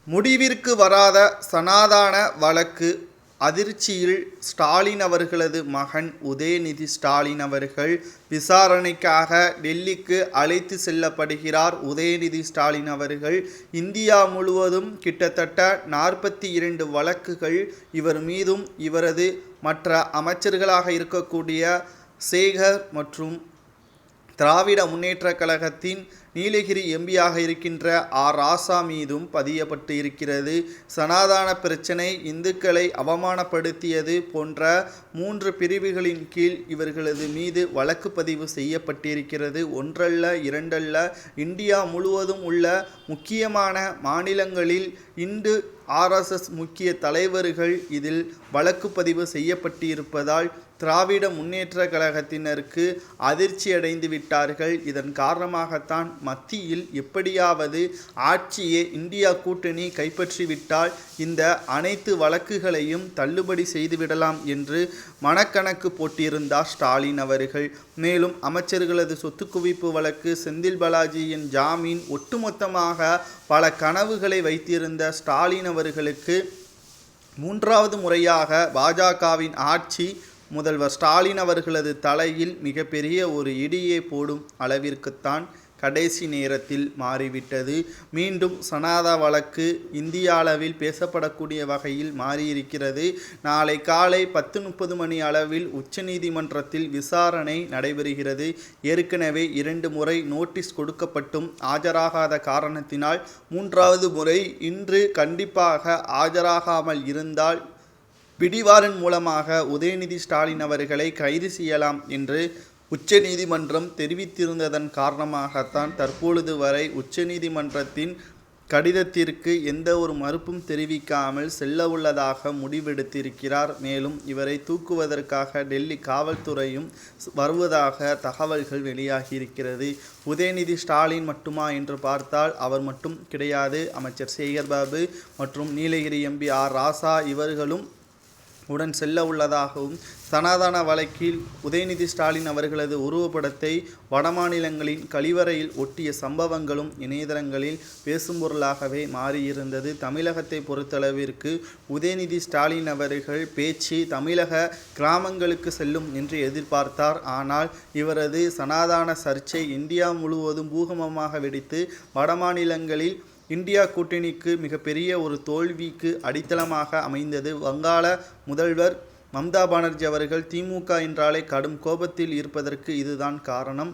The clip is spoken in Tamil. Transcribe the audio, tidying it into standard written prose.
முடிவிற்கு வராத சனாதன வழக்கு அதிர்ச்சியில் ஸ்டாலின் அவர்களது மகன் உதயநிதி ஸ்டாலின் அவர்கள் விசாரணைக்காக டெல்லிக்கு அழைத்து செல்லப்படுகிறார். உதயநிதி ஸ்டாலின் அவர்கள் இந்தியா முழுவதும் கிட்டத்தட்ட 42 வழக்குகள் இவர் மீதும் இவரது மற்ற அமைச்சர்களாக இருக்கக்கூடிய சேகர் மற்றும் திராவிட முன்னேற்றக் கழகத்தின் நீலகிரி எம்பியாக இருக்கின்ற ராசா மீதும் பதியப்பட்டு இருக்கிறது. சனாதன பிரச்சனை, இந்துக்களை அவமானப்படுத்தியது போன்ற 3 பிரிவுகளின் கீழ் இவர்களது மீது வழக்கு பதிவு செய்யப்பட்டிருக்கிறது. ஒன்றல்ல இரண்டல்ல, இந்தியா முழுவதும் உள்ள முக்கியமான மாநிலங்களில் இந்து RSS முக்கிய தலைவர்கள் இதில் வழக்கு பதிவு செய்யப்பட்டிருப்பதால் திராவிட முன்னேற்ற கழகத்தினருக்கு அதிர்ச்சி அடைந்து விட்டார்கள். இதன் காரணமாகத்தான் மத்தியில் எப்படியாவது ஆட்சியை இந்தியா கூட்டணி கைப்பற்றிவிட்டால் இந்த அனைத்து வழக்குகளையும் தள்ளுபடி செய்துவிடலாம் என்று மனக்கணக்கு போட்டிருந்தார் ஸ்டாலின் அவர்கள். மேலும் அமைச்சர்களது சொத்து குவிப்பு வழக்கு, செந்தில் பாலாஜியின் ஜாமீன், ஒட்டுமொத்தமாக பல கனவுகளை வைத்திருந்த ஸ்டாலின் அவர்களுக்கு 3வது முறையாக பாஜகவின் ஆட்சி முதல்வர் ஸ்டாலின் அவர்களது தலையில் மிகப்பெரிய ஒரு இடியை போடும் அளவிற்குத்தான் கடைசி நேரத்தில் மாறிவிட்டது. மீண்டும் சனாதன வழக்கு இந்திய அளவில் பேசப்படக்கூடிய வகையில் மாறியிருக்கிறது. நாளை காலை 10:30 மணி அளவில் உச்சநீதிமன்றத்தில் விசாரணை நடைபெறுகிறது. ஏற்கனவே 2 முறை நோட்டீஸ் கொடுக்கப்பட்டும் ஆஜராகாத காரணத்தினால் 3வது முறை இன்று கண்டிப்பாக ஆஜராகாமல் இருந்தால் பிடிவாரண்ட் மூலமாக உதயநிதி ஸ்டாலின் அவர்களை கைது செய்யலாம் என்று உச்சநீதிமன்றம் தெரிவித்திருந்ததன் காரணமாகத்தான் தற்பொழுது வரை உச்சநீதிமன்றத்தின் கடிதத்திற்கு எந்த ஒரு மறுப்பும் தெரிவிக்காமல் செல்ல உள்ளதாக முடிவெடுத்திருக்கிறார். மேலும் இவரை தூக்குவதற்காக டெல்லி காவல்துறையும் வருவதாக தகவல்கள் வெளியாகியிருக்கிறது. உதயநிதி ஸ்டாலின் மட்டுமா என்று பார்த்தால் அவர் மட்டும் கிடையாது. அமைச்சர் சேகர் பாபு மற்றும் நீலகிரி எம்பி ராசா இவர்களும் உடன் செல்ல உள்ளதாகவும், சனாதன வழக்கில் உதயநிதி ஸ்டாலின் அவர்களது உருவப்படத்தை வடமாநிலங்களின் கழிவறையில் ஒட்டிய சம்பவங்களும் இணையதளங்களில் பேசும் பொருளாகவே மாறியிருந்தது. தமிழகத்தை பொறுத்தளவிற்கு உதயநிதி ஸ்டாலின் அவர்கள் பேச்சு தமிழக கிராமங்களுக்கு செல்லும் என்று எதிர்பார்த்தார். ஆனால் இவரது சனாதன சர்ச்சை இந்தியா முழுவதும் பூகம்பமாக வெடித்து வடமாநிலங்களில் இந்தியா கூட்டணிக்கு மிகப்பெரிய ஒரு தோல்விக்கு அடித்தளமாக அமைந்தது. வங்காள முதல்வர் மம்தா பானர்ஜி அவர்கள் திமுக என்றாலே கடும் கோபத்தில் இருப்பதற்கு இதுதான் காரணம்.